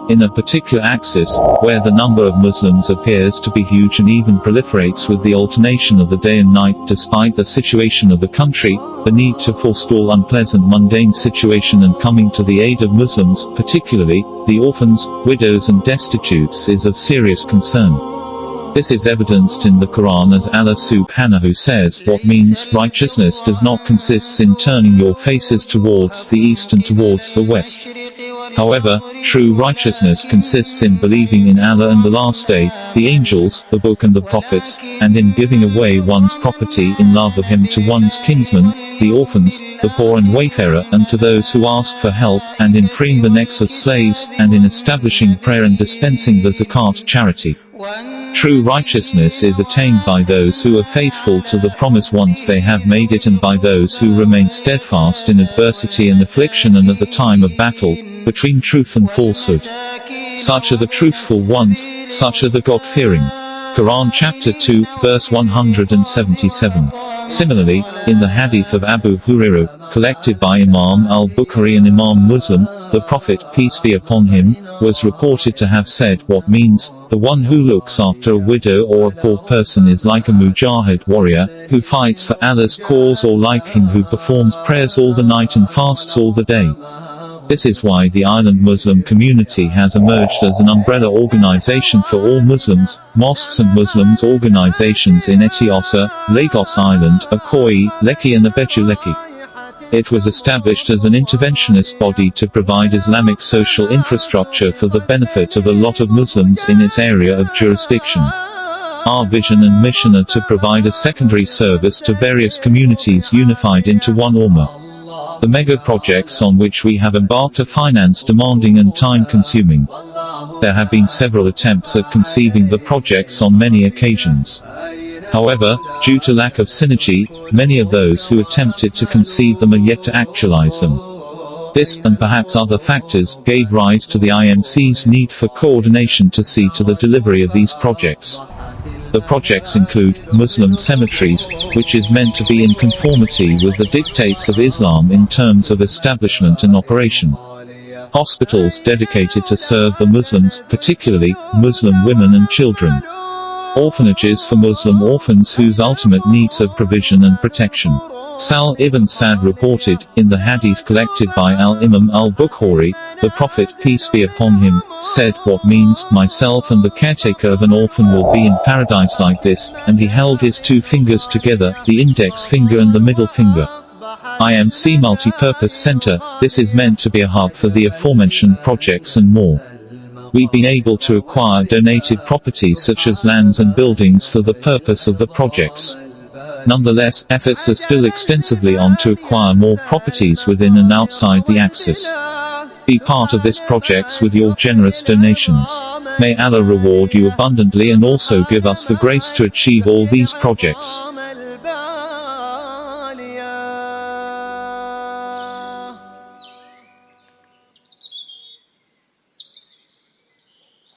in a particular axis, where the number of Muslims appears to be huge and even proliferates with the alternation of the day and night despite the situation of the country, the need to forestall unpleasant mundane situation and coming to the aid of Muslims, particularly the orphans, widows and destitutes, is of serious concern. This is evidenced in the Quran, as Allah subhanahu says, "What means righteousness does not consist in turning your faces towards the east and towards the west. However, true righteousness consists in believing in Allah and the last day, the angels, the book and the prophets, and in giving away one's property in love of him to one's kinsmen, the orphans, the poor and wayfarer, and to those who ask for help, and in freeing the necks of slaves, and in establishing prayer and dispensing the zakat charity." True righteousness is attained by those who are faithful to the promise once they have made it, and by those who remain steadfast in adversity and affliction and at the time of battle, between truth and falsehood. Such are the truthful ones, such are the God-fearing. Quran chapter 2, verse 177. Similarly, in the hadith of Abu Hurairah, collected by Imam al-Bukhari and Imam Muslim, the Prophet, peace be upon him, was reported to have said, "What means, the one who looks after a widow or a poor person is like a mujahid warrior, who fights for Allah's cause, or like him who performs prayers all the night and fasts all the day." This is why the island Muslim community has emerged as an umbrella organization for all Muslims, Mosques and Muslims organizations in Etiosa, Lagos Island, Ikoyi, Lekki and Ibeju-Lekki. It was established as an interventionist body to provide Islamic social infrastructure for the benefit of a lot of Muslims in its area of jurisdiction. Our vision and mission are to provide a secondary service to various communities unified into one ummah. The mega projects on which we have embarked are finance demanding and time consuming. There have been several attempts at conceiving the projects on many occasions. However, due to lack of synergy, many of those who attempted to conceive them are yet to actualize them. This, and perhaps other factors, gave rise to the IMC's need for coordination to see to the delivery of these projects. The projects include Muslim cemeteries, which is meant to be in conformity with the dictates of Islam in terms of establishment and operation. Hospitals dedicated to serve the Muslims, particularly Muslim women and children. Orphanages for Muslim orphans whose ultimate needs are provision and protection. Sal ibn Sa'd reported, in the hadith collected by Al-Imam al-Bukhari, the Prophet, peace be upon him, said, "What means, myself and the caretaker of an orphan will be in paradise like this," and he held his two fingers together, the index finger and the middle finger. IMC Multi-Purpose Center, this is meant to be a hub for the aforementioned projects and more. We've been able to acquire donated properties such as lands and buildings for the purpose of the projects. Nonetheless, efforts are still extensively on to acquire more properties within and outside the axis. Be part of this projects with your generous donations. May Allah reward you abundantly and also give us the grace to achieve all these projects.